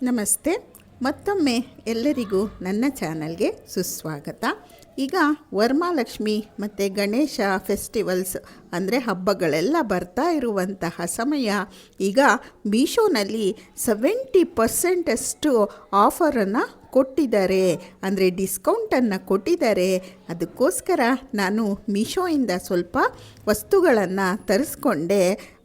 ನಮಸ್ತೆ. ಮತ್ತೊಮ್ಮೆ ಎಲ್ಲರಿಗೂ ನನ್ನ ಚಾನಲ್ಗೆ ಸುಸ್ವಾಗತ. ಈಗ ವರಮಹಾಲಕ್ಷ್ಮಿ ಮತ್ತು ಗಣೇಶ ಫೆಸ್ಟಿವಲ್ಸ್ ಅಂದರೆ ಹಬ್ಬಗಳೆಲ್ಲ ಬರ್ತಾ ಇರುವಂತಹ ಸಮಯ. ಈಗ ಮೀಶೋನಲ್ಲಿ 70% ಆಫರನ್ನು ಕೊಟ್ಟಿದ್ದಾರೆ, ಅಂದರೆ ಡಿಸ್ಕೌಂಟನ್ನು ಕೊಟ್ಟಿದ್ದಾರೆ. ಅದಕ್ಕೋಸ್ಕರ ನಾನು ಮೀಶೋಯಿಂದ ಸ್ವಲ್ಪ ವಸ್ತುಗಳನ್ನು ತರಿಸ್ಕೊಂಡೆ.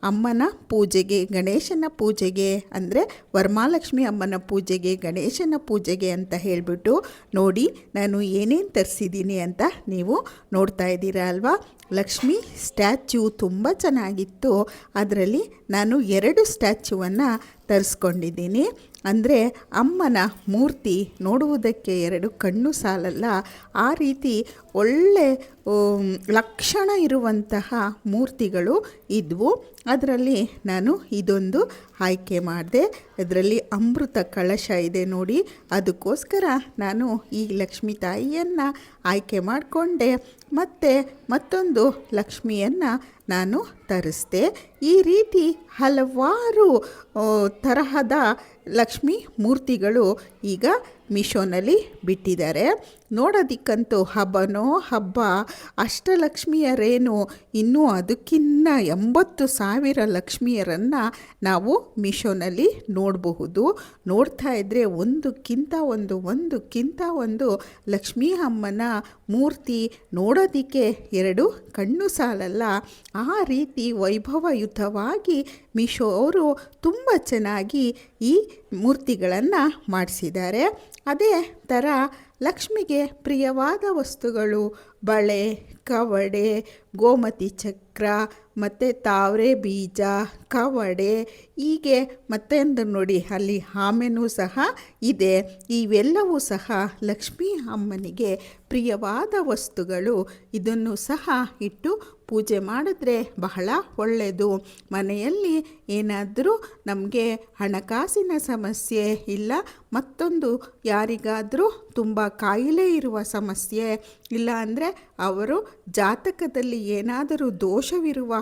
ಅಮ್ಮನ ಪೂಜೆಗೆ, ಗಣೇಶನ ಪೂಜೆಗೆ, ಅಂದರೆ ವರಮಹಾಲಕ್ಷ್ಮಿ ಅಮ್ಮನ ಪೂಜೆಗೆ, ಗಣೇಶನ ಪೂಜೆಗೆ ಅಂತ ಹೇಳಿಬಿಟ್ಟು ನೋಡಿ ನಾನು ಏನೇನು ತರಿಸಿದ್ದೀನಿ ಅಂತ ನೀವು ನೋಡ್ತಾ ಇದ್ದೀರಾ ಅಲ್ವಾ. ಲಕ್ಷ್ಮಿ ಸ್ಟ್ಯಾಚ್ಯೂ ತುಂಬ ಚೆನ್ನಾಗಿತ್ತು. ಅದರಲ್ಲಿ ನಾನು 2 ಸ್ಟ್ಯಾಚ್ಯೂವನ್ನು ತರಿಸ್ಕೊಂಡಿದ್ದೀನಿ. ಅಂದರೆ ಅಮ್ಮನ ಮೂರ್ತಿ ನೋಡುವುದಕ್ಕೆ 2 ಕಣ್ಣು ಸಾಲಲ್ಲ, ಆ ರೀತಿ ಒಳ್ಳೆ ಲಕ್ಷಣ ಇರುವಂತಹ ಮೂರ್ತಿಗಳು ಇದ್ವು. ಅದರಲ್ಲಿ ನಾನು ಇದೊಂದು ಆಯ್ಕೆ ಮಾಡಿದೆ. ಇದರಲ್ಲಿ ಅಮೃತ ಕಳಶ ಇದೆ ನೋಡಿ, ಅದಕ್ಕೋಸ್ಕರ ನಾನು ಈ ಲಕ್ಷ್ಮೀ ತಾಯಿಯನ್ನು ಆಯ್ಕೆ ಮಾಡಿಕೊಂಡೆ. ಮತ್ತು ಮತ್ತೊಂದು ಲಕ್ಷ್ಮಿಯನ್ನು ನಾನು ತರಿಸ್ದೆ. ಈ ರೀತಿ ಹಲವಾರು ತರಹದ ಲಕ್ಷ್ಮಿ ಮೂರ್ತಿಗಳು ಈಗ ಮೀಶೋನಲ್ಲಿ ಬಿಟ್ಟಿದ್ದಾರೆ. ನೋಡೋದಕ್ಕಂತೂ ಹಬ್ಬನೋ ಹಬ್ಬ. ಅಷ್ಟಲಕ್ಷ್ಮಿಯರೇನು, ಇನ್ನೂ ಅದಕ್ಕಿಂತ 80,000 ಲಕ್ಷ್ಮಿಯರನ್ನು ನಾವು ಮೀಶೋನಲ್ಲಿ ನೋಡಬಹುದು. ನೋಡ್ತಾ ಇದ್ದರೆ ಒಂದಕ್ಕಿಂತ ಒಂದು ಲಕ್ಷ್ಮೀ ಅಮ್ಮನ ಮೂರ್ತಿ ನೋಡೋದಕ್ಕೆ 2 ಕಣ್ಣು ಸಾಲಲ್ಲ. ಆ ರೀತಿ ವೈಭವಯುತವಾಗಿ ಮೀಶೋ ಅವರು ತುಂಬ ಚೆನ್ನಾಗಿ ಈ ಮೂರ್ತಿಗಳನ್ನು ಮಾಡಿಸಿದ್ದಾರೆ. ಅದೇ ಥರ ಲಕ್ಷ್ಮಿಗೆ ಪ್ರಿಯವಾದ ವಸ್ತುಗಳು ಬಳೆ, ಕವಡೆ, ಗೋಮತಿ ಚಕ್ರ ಮತ್ತು ತಾವರೆ ಬೀಜ, ಕವಡೆ, ಹೀಗೆ ಮತ್ತೊಂದು ನೋಡಿ ಅಲ್ಲಿ ಆಮೆನೂ ಸಹ ಇದೆ. ಇವೆಲ್ಲವೂ ಸಹ ಲಕ್ಷ್ಮೀ ಅಮ್ಮನಿಗೆ ಪ್ರಿಯವಾದ ವಸ್ತುಗಳು. ಇದನ್ನು ಸಹ ಇಟ್ಟು ಪೂಜೆ ಮಾಡಿದ್ರೆ ಬಹಳ ಒಳ್ಳೆಯದು. ಮನೆಯಲ್ಲಿ ಏನಾದರೂ ನಮಗೆ ಹಣಕಾಸಿನ ಸಮಸ್ಯೆ ಇಲ್ಲ, ಮತ್ತೊಂದು ಯಾರಿಗಾದರೂ ತುಂಬ ಕಾಯಿಲೆ ಇರುವ ಸಮಸ್ಯೆ ಇಲ್ಲ ಅಂದರೆ ಅವರು ಜಾತಕದಲ್ಲಿ ಏನಾದರೂ ದೋಷವಿರುವ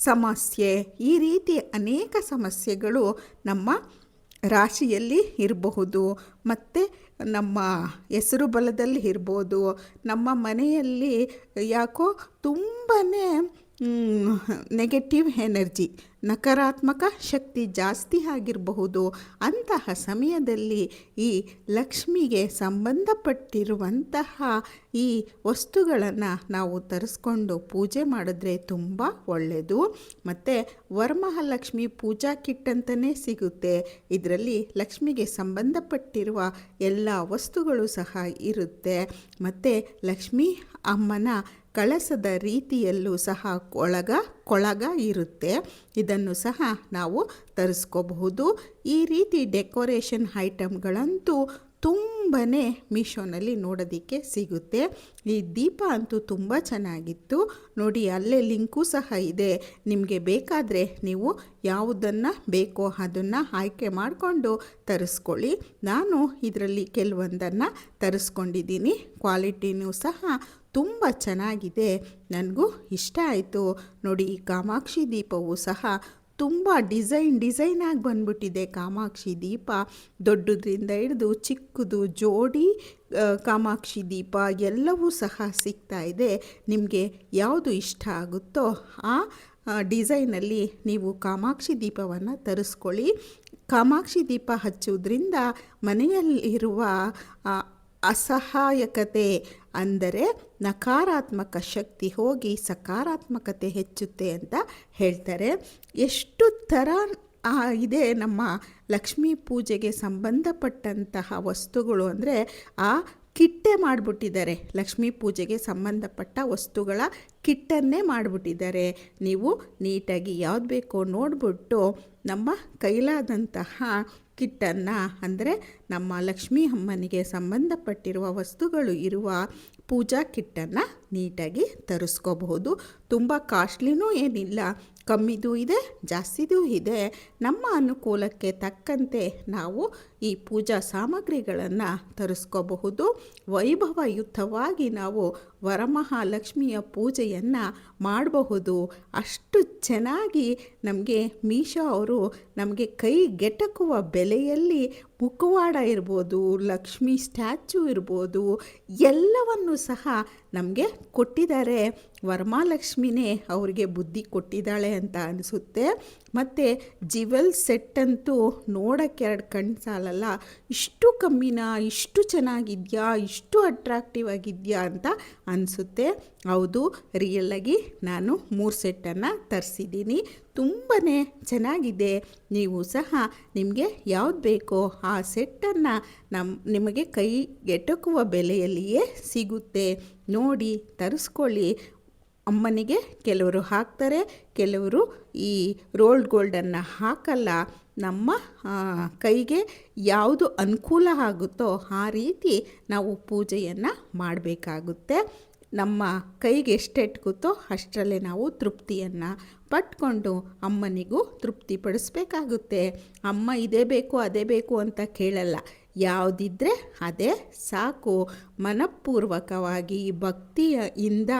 ಸಮಸ್ಯೆ, ಈ ರೀತಿ ಅನೇಕ ಸಮಸ್ಯೆಗಳು ನಮ್ಮ ರಾಶಿಯಲ್ಲಿ ಇರಬಹುದು, ಮತ್ತು ನಮ್ಮ ಹೆಸರು ಬಲದಲ್ಲಿ ಇರ್ಬೋದು. ನಮ್ಮ ಮನೆಯಲ್ಲಿ ಯಾಕೋ ತುಂಬಾ ನೆಗೆಟಿವ್ ಎನರ್ಜಿ, ನಕಾರಾತ್ಮಕ ಶಕ್ತಿ ಜಾಸ್ತಿ ಆಗಿರಬಹುದು. ಅಂತಹ ಸಮಯದಲ್ಲಿ ಈ ಲಕ್ಷ್ಮಿಗೆ ಸಂಬಂಧಪಟ್ಟಿರುವಂತಹ ಈ ವಸ್ತುಗಳನ್ನು ನಾವು ತರಿಸ್ಕೊಂಡು ಪೂಜೆ ಮಾಡಿದ್ರೆ ತುಂಬ ಒಳ್ಳೆಯದು. ಮತ್ತು ವರಮಹಾಲಕ್ಷ್ಮಿ ಪೂಜಾ ಕಿಟ್ ಅಂತಲೇ ಸಿಗುತ್ತೆ. ಇದರಲ್ಲಿ ಲಕ್ಷ್ಮಿಗೆ ಸಂಬಂಧಪಟ್ಟಿರುವ ಎಲ್ಲ ವಸ್ತುಗಳು ಸಹ ಇರುತ್ತೆ. ಮತ್ತು ಲಕ್ಷ್ಮೀ ಅಮ್ಮನ ಕಳಸದ ರೀತಿಯಲ್ಲೂ ಸಹ ಕೊಳಗ ಇರುತ್ತೆ. ಇದನ್ನು ಸಹ ನಾವು ತರಿಸ್ಕೋಬಹುದು. ಈ ರೀತಿ ಡೆಕೋರೇಷನ್ ಐಟಮ್ಗಳಂತೂ ತುಂಬಾ ಮೀಶೋನಲ್ಲಿ ನೋಡೋದಕ್ಕೆ ಸಿಗುತ್ತೆ. ಈ ದೀಪ ಅಂತೂ ತುಂಬ ಚೆನ್ನಾಗಿತ್ತು ನೋಡಿ, ಅಲ್ಲೇ ಲಿಂಕು ಸಹ ಇದೆ. ನಿಮಗೆ ಬೇಕಾದರೆ ನೀವು ಯಾವುದನ್ನು ಬೇಕೋ ಅದನ್ನು ಆಯ್ಕೆ ಮಾಡಿಕೊಂಡು ತರಿಸ್ಕೊಳ್ಳಿ. ನಾನು ಇದರಲ್ಲಿ ಕೆಲವೊಂದನ್ನು ತರಿಸ್ಕೊಂಡಿದ್ದೀನಿ. ಕ್ವಾಲಿಟಿನೂ ಸಹ ತುಂಬ ಚೆನ್ನಾಗಿದೆ, ನನಗೂ ಇಷ್ಟ ಆಯಿತು ನೋಡಿ. ಈ ಕಾಮಾಕ್ಷಿ ದೀಪವು ಸಹ ತುಂಬ ಡಿಸೈನಾಗಿ ಬಂದ್ಬಿಟ್ಟಿದೆ. ಕಾಮಾಕ್ಷಿ ದೀಪ ದೊಡ್ಡದ್ರಿಂದ ಹಿಡಿದು ಚಿಕ್ಕದು ಜೋಡಿ ಕಾಮಾಕ್ಷಿ ದೀಪ ಎಲ್ಲವೂ ಸಹ ಸಿಗ್ತಾ ಇದೆ. ನಿಮಗೆ ಯಾವುದು ಇಷ್ಟ ಆಗುತ್ತೋ ಆ ಡಿಸೈನಲ್ಲಿ ನೀವು ಕಾಮಾಕ್ಷಿ ದೀಪವನ್ನು ತರಿಸ್ಕೊಳ್ಳಿ. ಕಾಮಾಕ್ಷಿ ದೀಪ ಹಚ್ಚೋದ್ರಿಂದ ಮನೆಯಲ್ಲಿರುವ ಅಸಹಾಯಕತೆ, ಅಂದರೆ ನಕಾರಾತ್ಮಕ ಶಕ್ತಿ ಹೋಗಿ ಸಕಾರಾತ್ಮಕತೆ ಹೆಚ್ಚುತ್ತೆ ಅಂತ ಹೇಳ್ತಾರೆ. ಎಷ್ಟು ಥರ ಇದೆ ನಮ್ಮ ಲಕ್ಷ್ಮೀ ಪೂಜೆಗೆ ಸಂಬಂಧಪಟ್ಟಂತಹ ವಸ್ತುಗಳು ಅಂದರೆ ಆ ಕಿಟ್ಟೇ ಮಾಡಿಬಿಟ್ಟಿದ್ದಾರೆ. ಲಕ್ಷ್ಮೀ ಪೂಜೆಗೆ ಸಂಬಂಧಪಟ್ಟ ವಸ್ತುಗಳ ಕಿಟ್ಟನ್ನೇ ಮಾಡಿಬಿಟ್ಟಿದ್ದಾರೆ. ನೀವು ನೀಟಾಗಿ ಯಾವ್ದು ಬೇಕೋ ನೋಡಿಬಿಟ್ಟು ನಮ್ಮ ಕೈಲಾದಂತಹ ಕಿಟ್ಟನ್ನು, ಅಂದರೆ ನಮ್ಮ ಲಕ್ಷ್ಮೀ ಅಮ್ಮನಿಗೆ ಸಂಬಂಧಪಟ್ಟಿರುವ ವಸ್ತುಗಳು ಇರುವ ಪೂಜಾ ಕಿಟ್ಟನ್ನು ನೀಟಾಗಿ ತರಿಸ್ಕೋಬಹುದು. ತುಂಬ ಕಾಸ್ಟ್ಲಿನೂ ಏನಿಲ್ಲ, ಕಮ್ಮಿದೂ ಇದೆ, ಜಾಸ್ತಿದೂ ಇದೆ. ನಮ್ಮ ಅನುಕೂಲಕ್ಕೆ ತಕ್ಕಂತೆ ನಾವು ಈ ಪೂಜಾ ಸಾಮಗ್ರಿಗಳನ್ನು ತರಿಸ್ಕೋಬಹುದು. ವೈಭವಯುತವಾಗಿ ನಾವು ವರಮಹಾಲಕ್ಷ್ಮಿಯ ಪೂಜೆಯನ್ನು ಮಾಡಬಹುದು. ಅಷ್ಟು ಚೆನ್ನಾಗಿ ನಮಗೆ ಮೀಶೋ ಅವರು ನಮಗೆ ಕೈಗೆಟಕುವ ಬೆಲೆಯಲ್ಲಿ ಮುಖವಾಡ ಇರ್ಬೋದು, ಲಕ್ಷ್ಮಿ ಸ್ಟ್ಯಾಚ್ಯೂ ಇರ್ಬೋದು, ಎಲ್ಲವನ್ನು ಸಹ ನಮಗೆ ಕೊಟ್ಟಿದ್ದಾರೆ. ವರಮಹಾಲಕ್ಷ್ಮಿನೇ ಅವರಿಗೆ ಬುದ್ಧಿ ಕೊಟ್ಟಿದ್ದಾಳೆ ಅಂತ ಅನಿಸುತ್ತೆ. ಮತ್ತು ಜಿವೆಲ್ ಸೆಟ್ ಅಂತೂ ನೋಡೋಕ್ಕೆ ಎರಡು ಕಣ್ಣು ಸಾಲಲ್ಲ. ಇಷ್ಟು ಕಮ್ಮಿನಾ, ಇಷ್ಟು ಚೆನ್ನಾಗಿದೆಯಾ, ಇಷ್ಟು ಅಟ್ರಾಕ್ಟಿವ್ ಆಗಿದೆಯಾ ಅಂತ ಅನಿಸುತ್ತೆ. ಹೌದು, ರಿಯಲ್ಲಾಗಿ ನಾನು 3 ಸೆಟ್ಟನ್ನು ತರಿಸಿದ್ದೀನಿ. ತುಂಬಾ ಚೆನ್ನಾಗಿದೆ. ನೀವು ಸಹ ನಿಮಗೆ ಯಾವ್ದು ಬೇಕೋ ಆ ಸೆಟ್ಟನ್ನು ನಿಮಗೆ ಕೈಗೆಟಕುವ ಬೆಲೆಯಲ್ಲಿಯೇ ಸಿಗುತ್ತೆ. ನೋಡಿ ತರಿಸ್ಕೊಳ್ಳಿ. ಅಮ್ಮನಿಗೆ ಕೆಲವರು ಹಾಕ್ತಾರೆ, ಕೆಲವರು ಈ ರೋಲ್ಡ್ ಗೋಲ್ಡನ್ನು ಹಾಕಲ್ಲ. ನಮ್ಮ ಕೈಗೆ ಯಾವುದು ಅನುಕೂಲ ಆಗುತ್ತೋ ಆ ರೀತಿ ನಾವು ಪೂಜೆಯನ್ನು ಮಾಡಬೇಕಾಗುತ್ತೆ. ನಮ್ಮ ಕೈಗೆ ಎಷ್ಟೆಟ್ಗುತ್ತೋ ಅಷ್ಟರಲ್ಲೇ ನಾವು ತೃಪ್ತಿಯನ್ನು ಪಟ್ಕೊಂಡು ಅಮ್ಮನಿಗೂ ತೃಪ್ತಿಪಡಿಸ್ಬೇಕಾಗುತ್ತೆ. ಅಮ್ಮ ಇದೇ ಬೇಕು ಅದೇ ಬೇಕು ಅಂತ ಕೇಳಲ್ಲ. ಯಾವುದಿದ್ದರೆ ಅದೇ ಸಾಕು. ಮನಪೂರ್ವಕವಾಗಿ ಭಕ್ತಿಯಿಂದ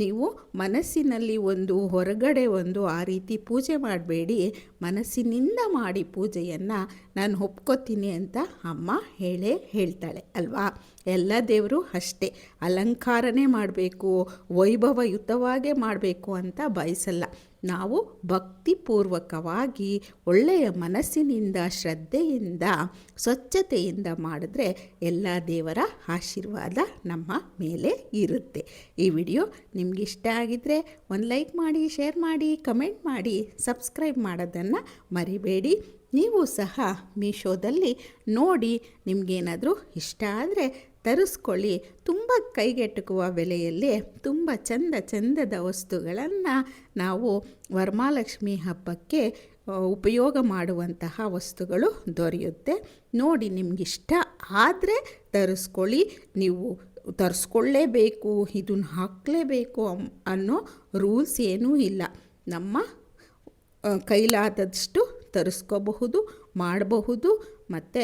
ನೀವು ಮನಸ್ಸಿನಲ್ಲಿ ಒಂದು, ಹೊರಗಡೆ ಒಂದು ಆ ರೀತಿ ಪೂಜೆ ಮಾಡಬೇಡಿ. ಮನಸ್ಸಿನಿಂದ ಮಾಡಿ ಪೂಜೆಯನ್ನು ನಾನು ಒಪ್ಕೋತೀನಿ ಅಂತ ಅಮ್ಮ ಹೇಳ್ತಾಳೆ ಅಲ್ವಾ. ಎಲ್ಲ ದೇವರು ಅಷ್ಟೇ, ಅಲಂಕಾರನೇ ಮಾಡಬೇಕು, ವೈಭವಯುತವಾಗೇ ಮಾಡಬೇಕು ಅಂತ ಬಯಸಲ್ಲ. ನಾವು ಭಕ್ತಿಪೂರ್ವಕವಾಗಿ ಒಳ್ಳೆಯ ಮನಸ್ಸಿನಿಂದ, ಶ್ರದ್ಧೆಯಿಂದ, ಸ್ವಚ್ಛತೆಯಿಂದ ಮಾಡಿದ್ರೆ ಎಲ್ಲ ದೇವರ ಆಶೀರ್ವಾದ ನಮ್ಮ ಮೇಲೆ ಇರುತ್ತೆ. ಈ ವಿಡಿಯೋ ನಿಮಗಿಷ್ಟ ಆಗಿದ್ದರೆ ಒಂದು ಲೈಕ್ ಮಾಡಿ, ಶೇರ್ ಮಾಡಿ, ಕಮೆಂಟ್ ಮಾಡಿ, ಸಬ್ಸ್ಕ್ರೈಬ್ ಮಾಡೋದನ್ನು ಮರಿಬೇಡಿ. ನೀವು ಸಹ ಮೀಶೋದಲ್ಲಿ ನೋಡಿ ನಿಮಗೇನಾದರೂ ಇಷ್ಟ ಆದರೆ ತರಿಸ್ಕೊಳ್ಳಿ. ತುಂಬ ಕೈಗೆಟುಕುವ ಬೆಲೆಯಲ್ಲಿ ತುಂಬ ಚಂದದ ವಸ್ತುಗಳನ್ನು ನಾವು ವರಮಹಾಲಕ್ಷ್ಮಿ ಹಬ್ಬಕ್ಕೆ ಉಪಯೋಗ ಮಾಡುವಂತಹ ವಸ್ತುಗಳು ದೊರೆಯುತ್ತೆ. ನೋಡಿ ನಿಮಗಿಷ್ಟ ಆದರೆ ತರಿಸ್ಕೊಳ್ಳಿ. ನೀವು ತರಿಸ್ಕೊಳ್ಳೇಬೇಕು, ಇದನ್ನು ಹಾಕಲೇಬೇಕು ಅನ್ನೋ ರೂಲ್ಸ್ ಏನೂ ಇಲ್ಲ. ನಮ್ಮ ಕೈಲಾದಷ್ಟು ತರಿಸ್ಕೋಬಹುದು, ಮಾಡಬಹುದು. ಮತ್ತು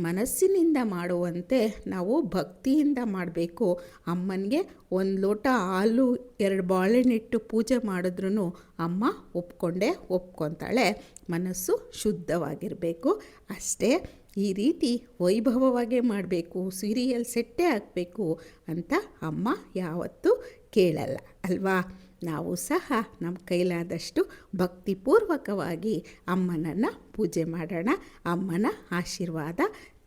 ಮನಸ್ಸಿನಿಂದ ಮಾಡುವಂತೆ ನಾವು ಭಕ್ತಿಯಿಂದ ಮಾಡಬೇಕು. ಅಮ್ಮನಿಗೆ 1 ಲೋಟ ಹಾಲು 2 ಬಾಳೆಹಣ್ಣಿಟ್ಟು ಪೂಜೆ ಮಾಡಿದ್ರೂ ಅಮ್ಮ ಒಪ್ಕೊತಾಳೆ. ಮನಸ್ಸು ಶುದ್ಧವಾಗಿರಬೇಕು ಅಷ್ಟೇ. ಈ ರೀತಿ ವೈಭವವಾಗೇ ಮಾಡಬೇಕು, ಸೀರಿಯಲ್ ಸೆಟ್ಟೇ ಹಾಕಬೇಕು ಅಂತ ಅಮ್ಮ ಯಾವತ್ತೂ ಕೇಳಲ್ಲ ಅಲ್ವಾ. ನಾವು ಸಹ ನಮ್ಮ ಕೈಲಾದಷ್ಟು ಭಕ್ತಿಪೂರ್ವಕವಾಗಿ ಅಮ್ಮನನ್ನು ಪೂಜೆ ಮಾಡೋಣ, ಅಮ್ಮನ ಆಶೀರ್ವಾದ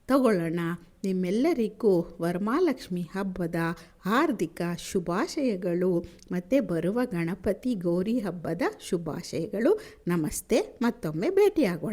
ತಗೊಳ್ಳೋಣ. ನಿಮ್ಮೆಲ್ಲರಿಗೂ ವರಮಹಾಲಕ್ಷ್ಮಿ ಹಬ್ಬದ ಹಾರ್ದಿಕ ಶುಭಾಶಯಗಳು ಮತ್ತು ಬರುವ ಗಣಪತಿ ಗೌರಿ ಹಬ್ಬದ ಶುಭಾಶಯಗಳು. ನಮಸ್ತೆ. ಮತ್ತೊಮ್ಮೆ ಭೇಟಿಯಾಗೋಣ.